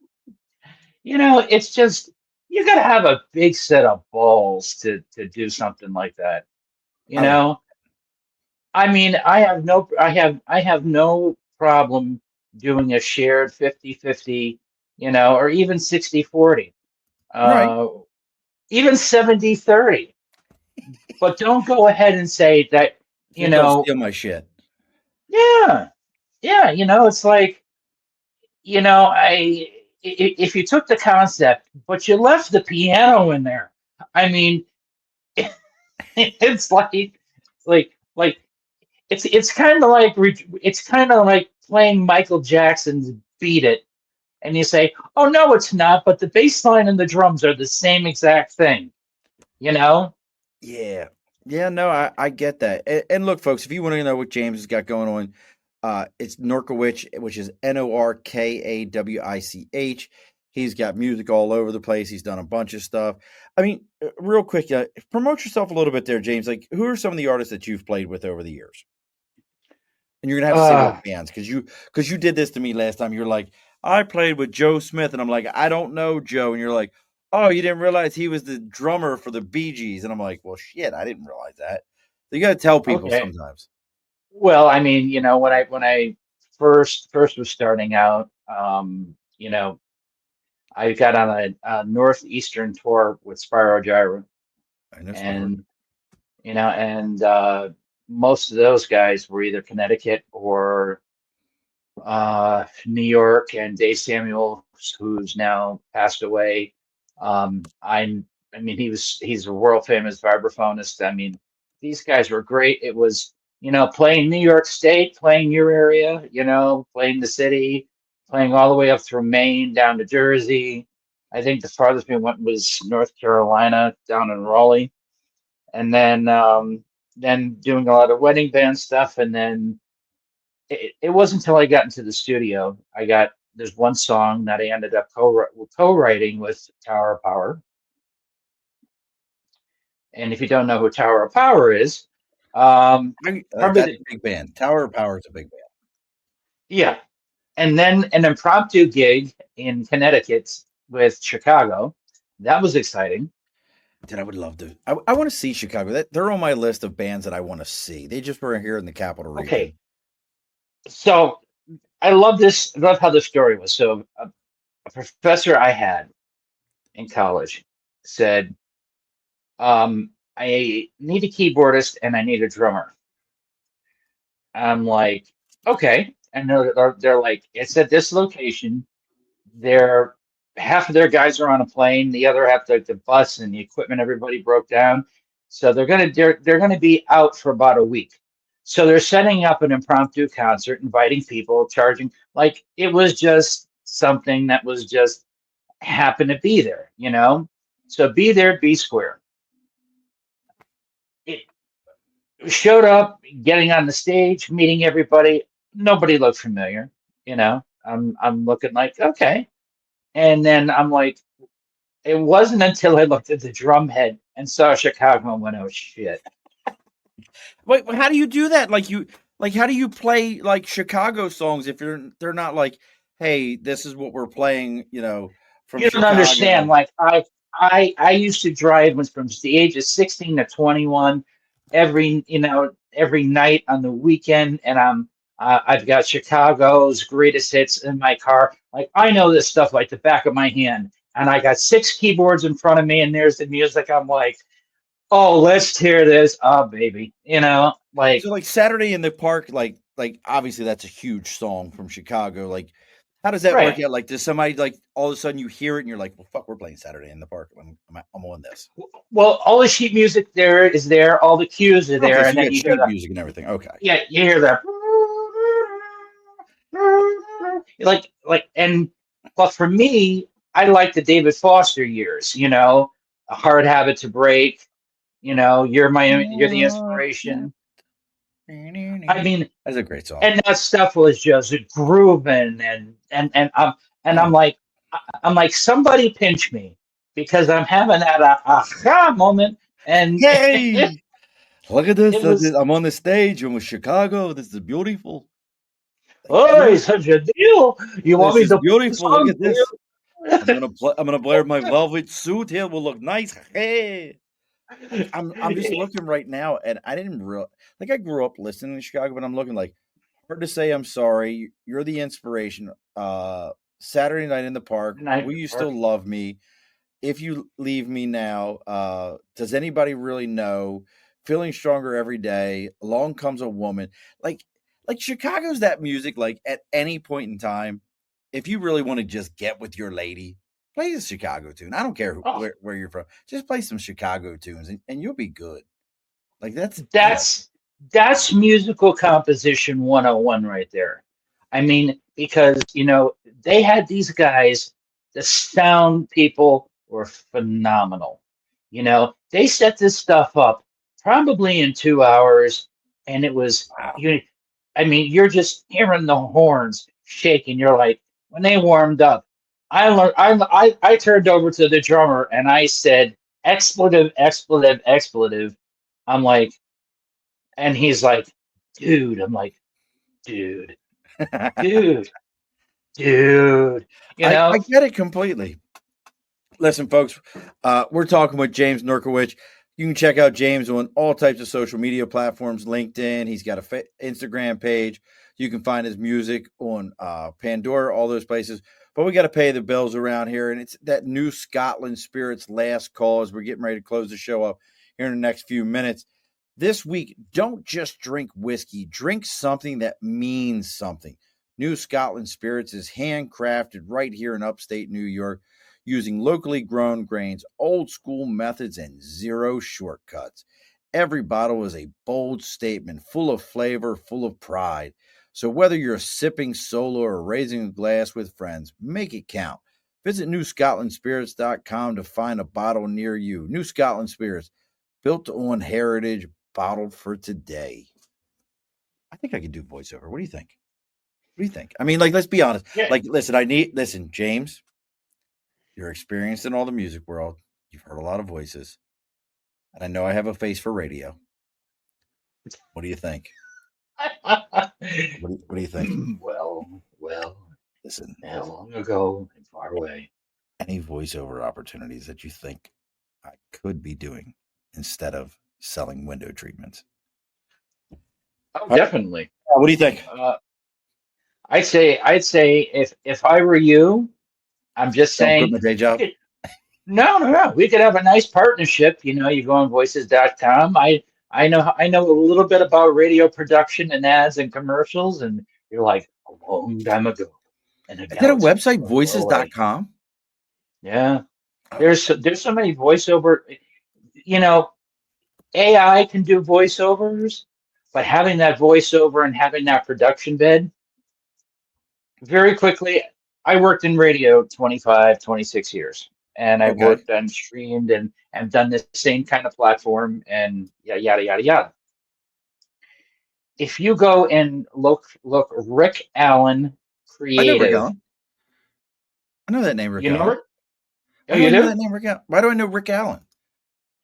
It's just you got to have a big set of balls to do something like that. I mean, I have no problem doing a shared 50-50, or even 60-40,
right.
even 70-30. But don't go ahead and say that,
don't steal my shit.
Yeah. It's like, if you took the concept, but you left the piano in there, I mean, it's it's kind of like playing Michael Jackson's "Beat It," and you say, "Oh no, it's not," but the bass line and the drums are the same exact thing,
Yeah. No, I get that. And look, folks, if you want to know what James has got going It's Norkawich, which is Norkawich. He's got music all over the place. He's done a bunch of stuff. I mean, real quick, promote yourself a little bit there, James. Like, who are some of the artists that you've played with over the years? And you're gonna have to say what bands, because you did this to me last time. You're like, I played with Joe Smith, and I'm like, I don't know Joe, and you're like, oh, you didn't realize he was the drummer for the Bee Gees, and I'm like, well, shit, I didn't realize that. So you got to tell people sometimes.
Well, I mean, when I first was starting out, I got on a northeastern tour with Spyro Gyra, and most of those guys were either Connecticut or New York, and Dave Samuels, who's now passed away. I mean, he's a world famous vibraphonist. I mean, these guys were great. It was, playing New York State, playing your area, playing the city, playing all the way up through Maine down to Jersey. I think the farthest we went was North Carolina, down in Raleigh, and then doing a lot of wedding band stuff. And then it wasn't until I got into the studio, there's one song that I ended up co-writing with Tower of Power. And if you don't know who Tower of Power is,
that's a big band. Tower of Power is a big band.
Yeah. And then an impromptu gig in Connecticut with Chicago. That was exciting.
Dude, I would love to. I want to see Chicago. They're on my list of bands that I want to see. They just were here in the capital region.
Okay. So I love this. I love how the story was. So a professor I had in college said, I need a keyboardist and I need a drummer. I'm like, okay. And they're like, it's at this location. Half of their guys are on a plane, the other half the bus and the equipment, everybody broke down. So they're gonna be out for about a week. So they're setting up an impromptu concert, inviting people, charging, like it was just something that was just happened to be there, So be there, be square. It showed up, getting on the stage, meeting everybody. Nobody looked familiar, I'm looking like, okay. And then I'm like, it wasn't until I looked at the drum head and saw Chicago and went, oh shit.
Wait, how do you do that? How do you play like Chicago songs if they're not like, hey, this is what we're playing, from
You don't understand. Like I used to drive from the age of 16 to 21 every night on the weekend, and I've got Chicago's greatest hits in my car. Like I know this stuff like the back of my hand, and I got 6 keyboards in front of me, and there's the music. I'm like, oh, let's tear this up, baby.
So like Saturday in the Park, like obviously that's a huge song from Chicago. Like, how does that work out? Like, does somebody like all of a sudden you hear it and you're like, well, fuck, we're playing Saturday in the Park. I'm on this.
Well, all the sheet music is there, all the cues are there, and then you hear
music and everything. Okay.
Yeah, you hear that. But for me, I like the David Foster years, A Hard Habit to Break, you're the inspiration. I mean,
that's a great song.
And that stuff was just grooving and I'm like somebody pinch me because I'm having that aha moment and
yay! Look at this. I'm on the stage. I'm with Chicago. This is beautiful.
Oh, it's such a deal. You want me to
beautiful. Look at this. I'm gonna wear my velvet suit here. Will look nice. Hey. I'm just looking right now, and I didn't I grew up listening to Chicago, but I'm looking like Hard to Say I'm Sorry. You're the Inspiration. Saturday Night in the Park. Will You Still Love Me? If You Leave Me Now. Does Anybody Really Know? Feeling Stronger Every Day. Along Comes a Woman. Like Chicago's that music. Like at any point in time, if you really want to just get with your lady, play a Chicago tune. I don't care where you're from. Just play some Chicago tunes, and you'll be good. Like
that's musical composition 101 right there. I mean, because they had these guys. The sound people were phenomenal. They set this stuff up probably in 2 hours, and it was I mean, you're just hearing the horns shaking. You're like, when they warmed up, I learned, I turned over to the drummer and I said, expletive, expletive, expletive. I'm like, and he's like, dude. I'm like, dude, dude, dude. You
I
know,
get it completely. Listen, folks, we're talking with James Norkawich. You can check out James on all types of social media platforms, LinkedIn. He's got a Instagram page. You can find his music on Pandora, all those places. But we got to pay the bills around here. And it's that New Scotland Spirits last call as we're getting ready to close the show up here in the next few minutes. This week, don't just drink whiskey. Drink something that means something. New Scotland Spirits is handcrafted right here in upstate New York, using locally grown grains, old school methods, and zero shortcuts. Every bottle is a bold statement, full of flavor, full of pride. So whether you're sipping solo or raising a glass with friends, make it count. Visit NewScotlandSpirits.com to find a bottle near you. New Scotland Spirits, built on heritage, bottled for today. I think I can do voiceover. What do you think? What do you think? I mean, like, let's be honest.
yeah.
Like, listen, James, you're experienced in all the music world. You've heard a lot of voices. And I know I have a face for radio. What do you think? What do you think?
well,
Listen,
long ago and far away.
any voiceover opportunities that you think I could be doing instead of selling window treatments?
Oh, definitely.
What do you think?
I'd say if I were you, I'm just
Don't quit
saying,
my day job.
no. We could have a nice partnership. You know, you go on voices.com. I know a little bit about radio production and ads and commercials, and you're like a long time ago. And
Is that a website, voices.com?
Yeah. There's so many voiceover, you know, AI can do voiceovers, but having that voiceover and having that production bed, very quickly, I worked in radio 25, 26 years, and I
Okay.
worked on streamed and done the same kind of platform and yada, yada, yada. If you go and look Rick Allen
I know Rick
Creative,
Allen. I know that name, Rick
you know
Allen.
Rick?
Why
Oh,
do
you
I know
do?
that name, Rick Allen? Why do I know Rick Allen?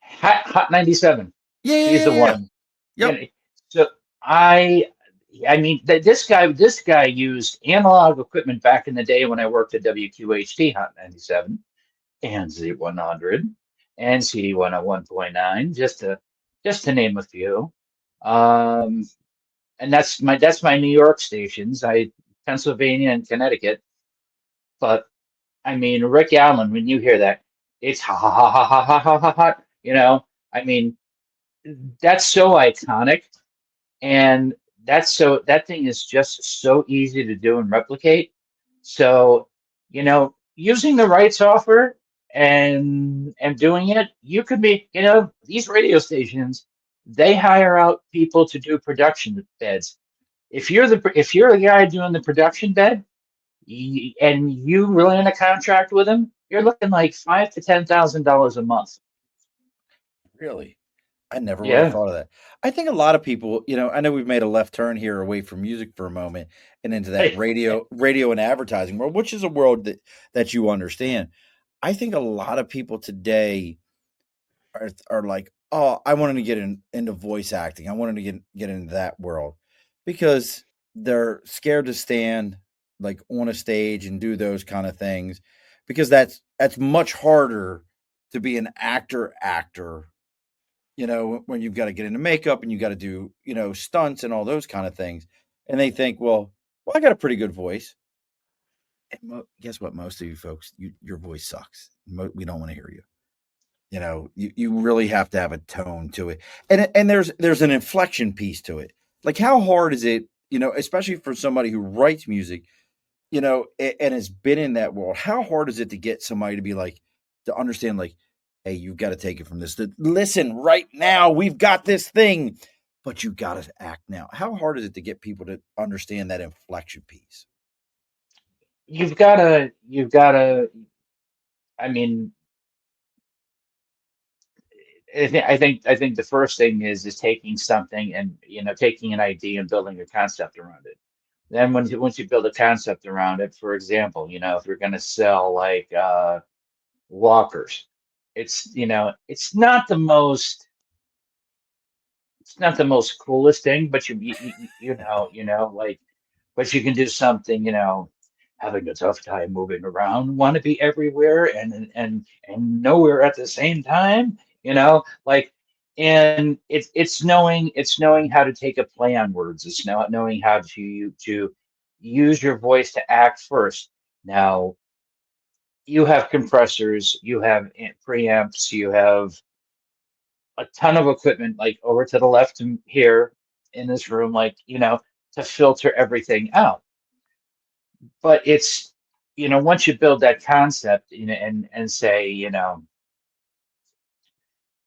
Hot 97. He's the
Yeah.
one.
Yep.
You know, so I mean, this guy used analog equipment back in the day when I worked at WQHT Hot 97 and Z100 and CD 101.9, just to name a few. And that's my New York stations. Pennsylvania and Connecticut. But I mean, Rick Allen, when you hear that, it's ha ha ha ha ha ha ha ha ha. You know, I mean, that's so iconic, and that thing is just so easy to do and replicate. So, you know, using the right software and doing it, you could be, you know, these radio stations, they hire out people to do production beds. If you're the guy doing the production bed, and you really in a contract with them, you're looking like $5,000 to $10,000 a month.
Really? I never would have
Yeah.
thought of that. I think a lot of people, I know we've made a left turn here away from music for a moment and into that radio and advertising world, which is a world that you understand. I think a lot of people today are like, oh, I wanted to get into voice acting. I wanted to get into that world because they're scared to stand like on a stage and do those kind of things because that's much harder to be an actor, when you've got to get into makeup and you got to do, stunts and all those kind of things. And they think, well, I got a pretty good voice. And guess what? Most of you folks, your voice sucks. We don't want to hear you. You really have to have a tone to it. And there's an inflection piece to it. Like how hard is it, especially for somebody who writes music, and has been in that world, how hard is it to get somebody to be like, to understand like, hey, you've got to take it from this. Listen, right now, we've got this thing, but you got to act now. How hard is it to get people to understand that inflection piece?
You've got to, I mean, I think the first thing is taking something and taking an idea and building a concept around it. Then once you build a concept around it, for example, if you're going to sell like walkers, it's not the most coolest thing, but like, but you can do something, having a tough time moving around, want to be everywhere and nowhere at the same time, like, and it's knowing how to take a play on words. It's knowing how to use your voice to act first. Now you have compressors, you have preamps, you have a ton of equipment like over to the left and here in this room, like, to filter everything out. But it's, once you build that concept, and say,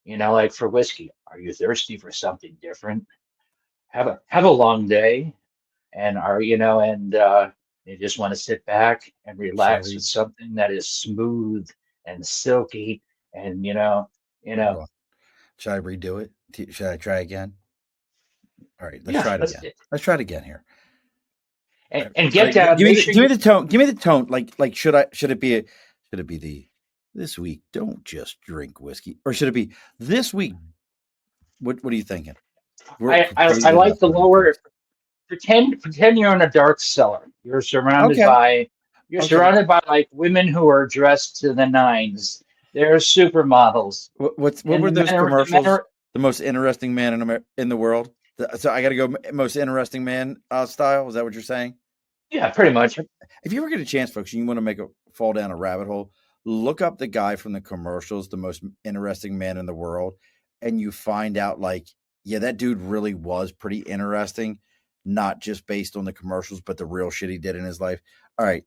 like for whiskey, are you thirsty for something different? Have a long day, and you just want to sit back and relax with something that is smooth and silky, and
Should I redo it? Should I try again? All right, let's
yeah,
try it again. Let's try it again here.
And get down.
Give me the tone. Give me the tone. Like should it be the this week? Don't just drink whiskey, or should it be this week? What are you thinking?
I like the lower. Pretend you're in a dark cellar. You're surrounded by like women who are dressed to the nines. They're supermodels.
What were those commercials? The most interesting man in the world. So I got to go most interesting man style. Is that what you're saying?
Yeah, pretty much.
If you ever get a chance, folks, and you want to fall down a rabbit hole, look up the guy from the commercials, the most interesting man in the world, and you find out, like, yeah, that dude really was pretty interesting, not just based on the commercials, but the real shit he did in his life. All right,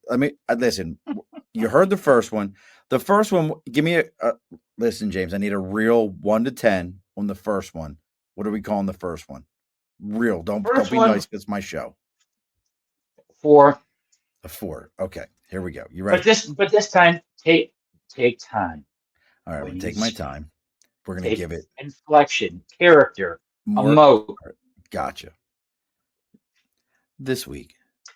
listen. You heard the first one. The first one, give me listen, James. I need a real 1 to 10 on the first one. What are we calling the first one? Real. Don't be nice. It's my show.
4.
A 4. Okay, here we go. You're right.
But this time, take time.
All right, I'm gonna take my time. We're gonna give it
inflection, character, emote.
Gotcha. This week,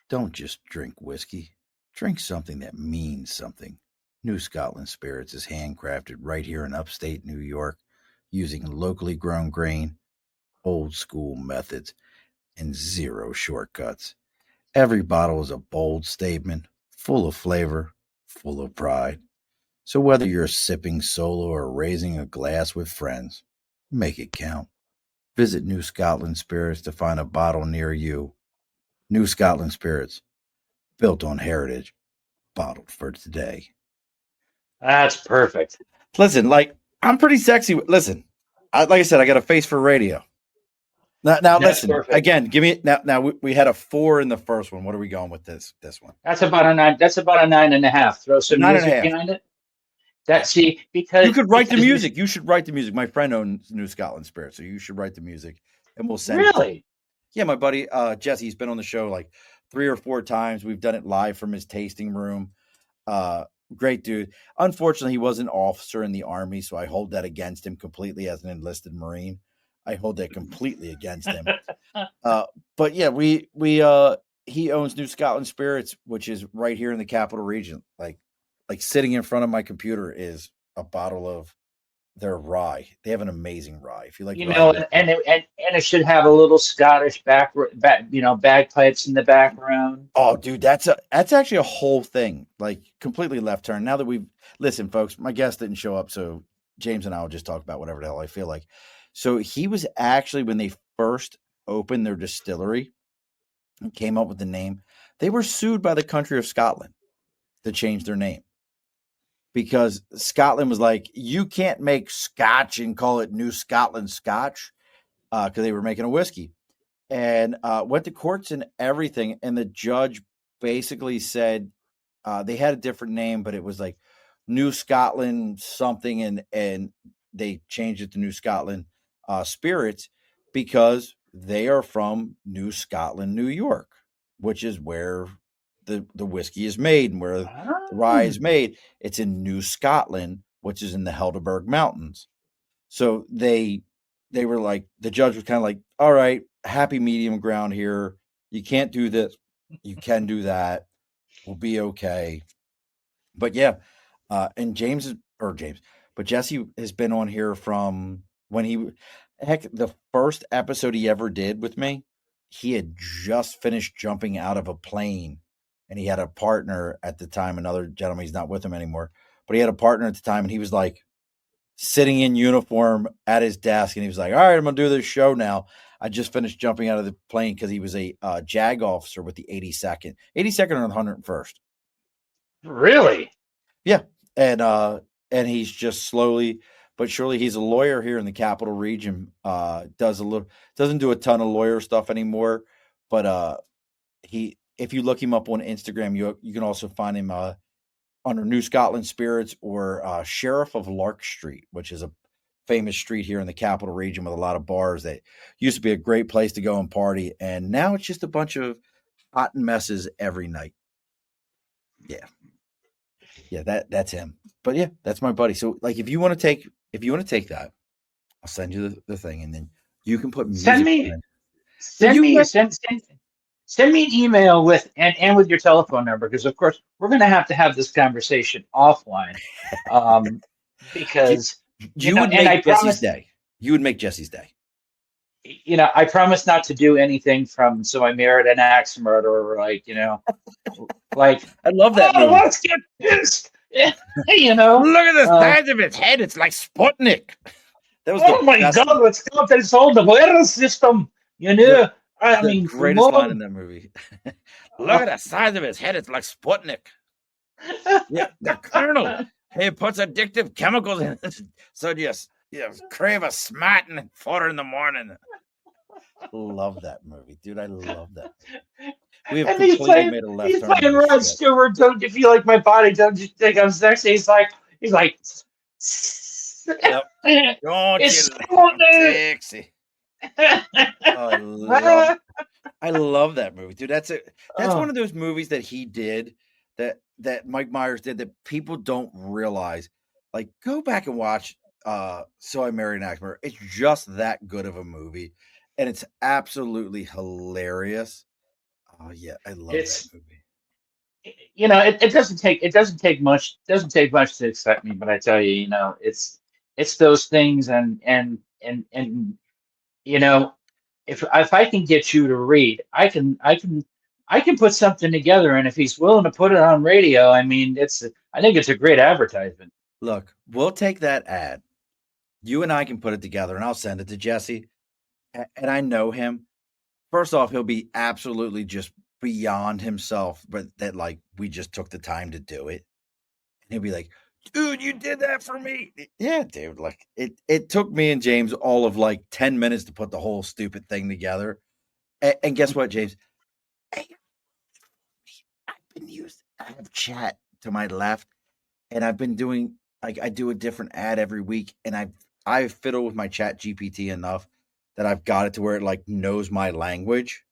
don't just drink whiskey. Drink something that means something. New Scotland Spirits is handcrafted right here in upstate New York, using locally grown grain, old school methods, and zero shortcuts. Every bottle is a bold statement, full of flavor, full of pride. So whether you're sipping solo or raising a glass with friends, make it count. Visit New Scotland Spirits to find a bottle near you. New Scotland Spirits, built on heritage, bottled for today.
That's perfect.
Listen, like, I'm pretty sexy. Listen, like I said, I got a face for radio. Now listen, perfect. Again, give me now we had a 4 in the first one. What are we going with this one?
That's about a 9. That's about a 9.5. Throw some music behind it. Because
you could write the music. You should write the music. My friend owns New Scotland Spirit, so you should write the music, and we'll send it.
Really?
Yeah, my buddy Jesse's been on the show like 3 or 4 times. We've done it live from his tasting room. Great dude. Unfortunately, he was an officer in the Army, so I hold that against him completely as an enlisted Marine. I hold that completely against him. But yeah, he owns New Scotland Spirits, which is right here in the Capital Region. Like sitting in front of my computer is a bottle of their rye. They have an amazing rye. If you like,
and it should have a little Scottish bagpipes in the background.
Oh, dude, that's actually a whole thing. Like, completely left turn. Now that listen, folks, my guest didn't show up, so James and I will just talk about whatever the hell I feel like. So he was actually, when they first opened their distillery and came up with the name, they were sued by the country of Scotland to change their name. Because Scotland was like, you can't make scotch and call it New Scotland Scotch, because they were making a whiskey, and went to courts and everything. And the judge basically said they had a different name, but it was like New Scotland something, and they changed it to New Scotland Spirits because they are from New Scotland, New York, which is where the whiskey is made and where the rye is made. It's in New Scotland, which is in the Helderberg Mountains. So they were like, the judge was kind of like, all right, happy medium ground here. You can't do this. You can do that. We'll be okay. But yeah, and but Jesse has been on here from when the first episode he ever did with me, he had just finished jumping out of a plane, and he had a partner at the time, another gentleman, he's not with him anymore, but he had a partner at the time, and he was like sitting in uniform at his desk, and he was like, all right, I'm going to do this show now. I just finished jumping out of the plane because he was a JAG officer with the 82nd or the 101st.
Really?
Yeah. And he's just slowly but surely, he's a lawyer here in the capital region. Doesn't do a ton of lawyer stuff anymore, but if you look him up on Instagram, you can also find him under New Scotland Spirits or Sheriff of Lark Street, which is a famous street here in the capital region with a lot of bars that used to be a great place to go and party, and now it's just a bunch of hot messes every night. Yeah, that's him. But yeah, that's my buddy. So like, if you want to take that, I'll send you the thing, and then you can put music.
Send me an email with and with your telephone number, because of course we're going to have this conversation offline. Because
you would make Jesse's day. You would make Jesse's day.
I promise not to do anything from So I Married an Axe Murderer, like
I love that movie.
Let's get pissed.
Look at the size of its head. It's like Sputnik.
That was my God! Let's go to the weather system. I mean,
greatest line in that movie. Look at the size of his head. It's like Sputnik. Yeah, the Colonel. He puts addictive chemicals in it, so just crave a smart at 4 a.m. Love that movie, dude. I love that. We have completely made a left turn.
He's playing Rod Stewart. Don't you feel like my body? Don't you think I'm sexy? He's like.
Yep. Don't you sexy? I love that movie, dude. That's one of those movies that he did that Mike Myers did that people don't realize. Like, go back and watch So I Married an Axe Murderer. It's just that good of a movie, and it's absolutely hilarious. Oh yeah, I love that movie.
It doesn't take much to excite me, but I tell you, it's those things, and if I can get you to read, I can put something together, and if he's willing to put it on radio, I mean, I think it's a great advertisement.
Look, we'll take that ad. You and I can put it together, and I'll send it to Jesse. And I know him. First off, he'll be absolutely just beyond himself, but that we just took the time to do it. And he'll be like, dude, you did that for me. Yeah, dude. It took me and James all of 10 minutes to put the whole stupid thing together. And guess what, James? I have chat to my left, and I've been doing I do a different ad every week, and I fiddle with my Chat GPT enough that I've got it to where it knows my language,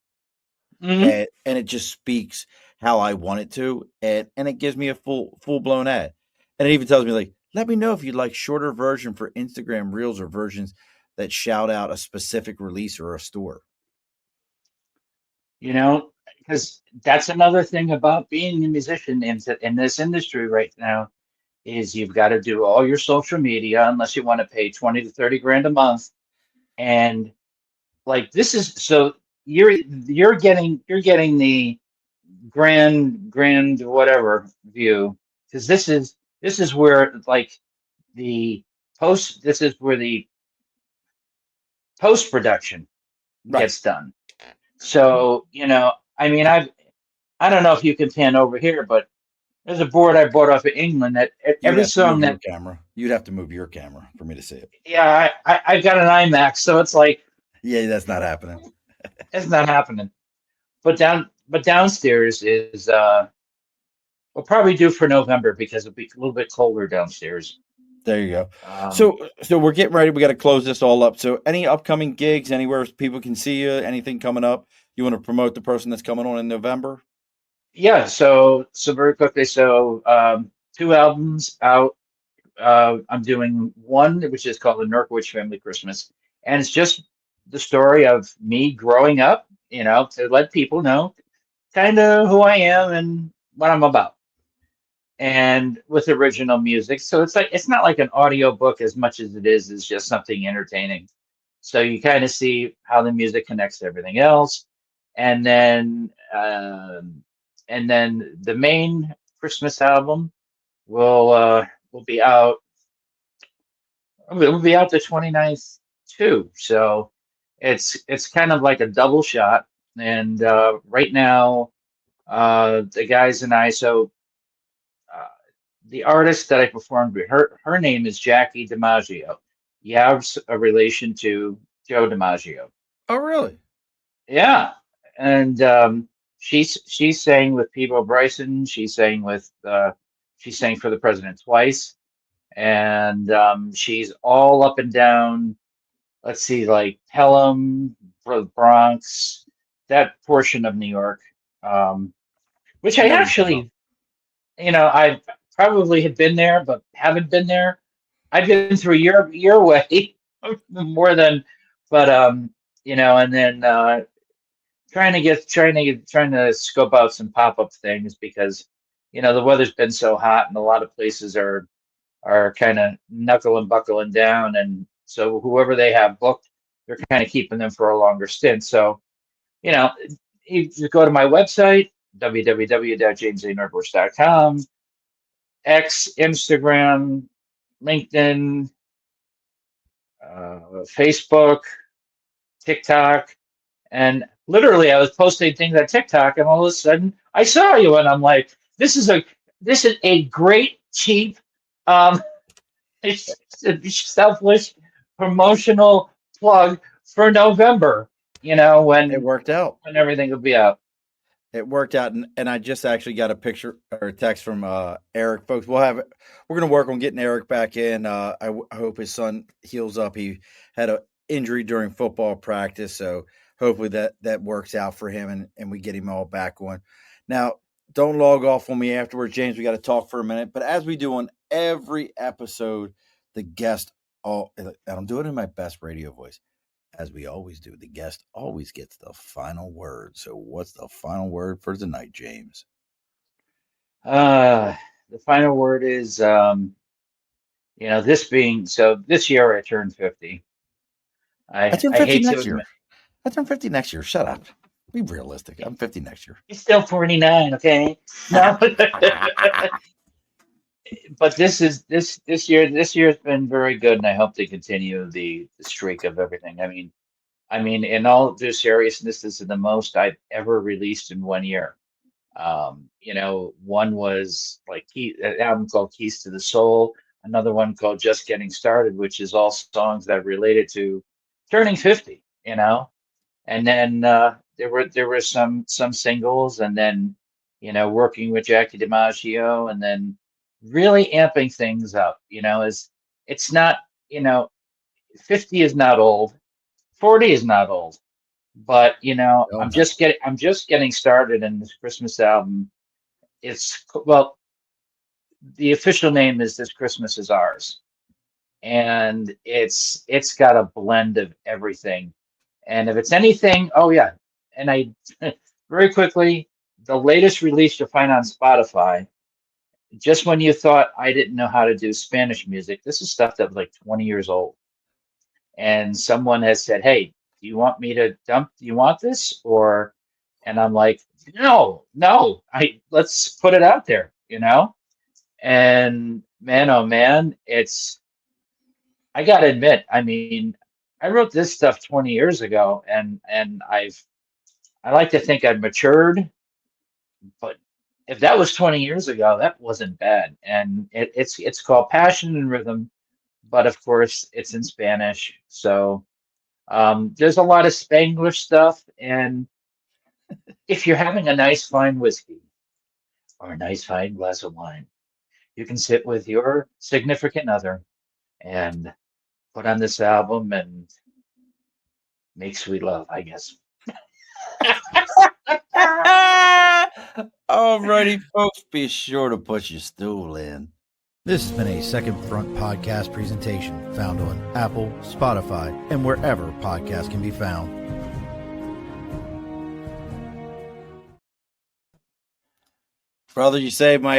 and it just speaks how I want it to, and it gives me a full blown ad, and it even tells me let me know if you'd like shorter version for Instagram Reels or versions that shout out a specific release or a store.
Because that's another thing about being a musician in this industry right now, is you've got to do all your social media unless you want to pay 20 to 30 grand a month, and this is so you're getting the grand whatever view, because this is where the post production gets done. So I mean, I don't know if you can pan over here, but there's a board I bought off of England that every song that
camera, you'd have to move your camera for me to see it.
Yeah, I've got an IMAX, so it's
yeah, that's not happening.
It's not happening. But downstairs is we'll probably do for November because it'll be a little bit colder downstairs.
There you go. So we're getting ready. We got to close this all up. So any upcoming gigs, anywhere people can see you, anything coming up? You want to promote the person that's coming on in November?
Yeah. So very quickly. So 2 albums out. I'm doing one which is called the Norkawich Family Christmas, and it's just the story of me growing up, to let people know kind of who I am and what I'm about, and with original music. So it's not like an audio book as much as it is just something entertaining. So you kind of see how the music connects to everything else, and then the main Christmas album will be out. It will be out the 29th too. So it's kind of like a double shot. And right now, the guys and I, uh, the artist that I performed with, her name is Jackie DiMaggio. Yav's a relation to Joe DiMaggio.
Oh, really?
Yeah. And she sang with Peebo Bryson. She sang for the president twice. And she's all up and down, let's see, like Pelham, for the Bronx, that portion of New York, which
I
I
know what you're talking
actually, I probably had been there, but haven't been there. I've been through your way more than, but and then trying to scope out some pop up things because the weather's been so hot and a lot of places are kind of knuckling buckling down, and so whoever they have booked, they're kind of keeping them for a longer stint. So you know, you just go to my website www.jamesanorkawich.com, X, Instagram, LinkedIn, Facebook, TikTok, and literally I was posting things on TikTok, and all of a sudden I saw you, and I'm like, this is a great cheap, um, it's a selfish promotional plug for November.
It worked out.
When everything will be out.
It worked out, and I just actually got a picture or a text from Eric. Folks, we're going to work on getting Eric back in. I hope his son heals up. He had an injury during football practice, so hopefully that works out for him, and we get him all back on. Now, don't log off on me afterwards, James. We got to talk for a minute, but as we do on every episode, the guest and I'm doing it in my best radio voice. As we always do, the guest always gets the final word. So, what's the final word for tonight, James?
The final word is, this year I turned 50.
I turn
I
50
hate to
next year.
admit,
I turn 50 next year. Shut up. Be realistic. I'm 50 next year.
it's still 49, okay? No, but this year's been very good, and I hope to continue the streak of everything. I mean, in all due seriousness, this is the most I've ever released in 1 year. One was like an album called Keys to the Soul, another one called Just Getting Started, which is all songs that related to turning 50, and then there were some singles, and then working with Jackie DiMaggio, and then really amping things up. Is it's not, 50 is not old, 40 is not old, but
Oh,
I'm
no.
just getting started in this Christmas album. Well, the official name is This Christmas Is Ours, and it's got a blend of everything. And if it's anything, oh yeah, and I very quickly, the latest release you'll find on Spotify. Just when you thought I didn't know how to do Spanish music, this is stuff that was like 20 years old. And someone has said, "Hey, do you want me to dump? Do you want this?" And I'm like, no, let's put it out there. And man, oh man, I gotta admit, I mean, I wrote this stuff 20 years ago, and I like to think I've matured, but if that was 20 years ago, that wasn't bad. And it's called Passion and Rhythm, but of course it's in Spanish. So there's a lot of Spanglish stuff, and if you're having a nice fine whiskey or a nice fine glass of wine, you can sit with your significant other and put on this album and make sweet love, I guess.
Alrighty, folks. Be sure to put your stool in. This has been a Second Front podcast presentation found on Apple, Spotify, and wherever podcasts can be found. Brother, you saved my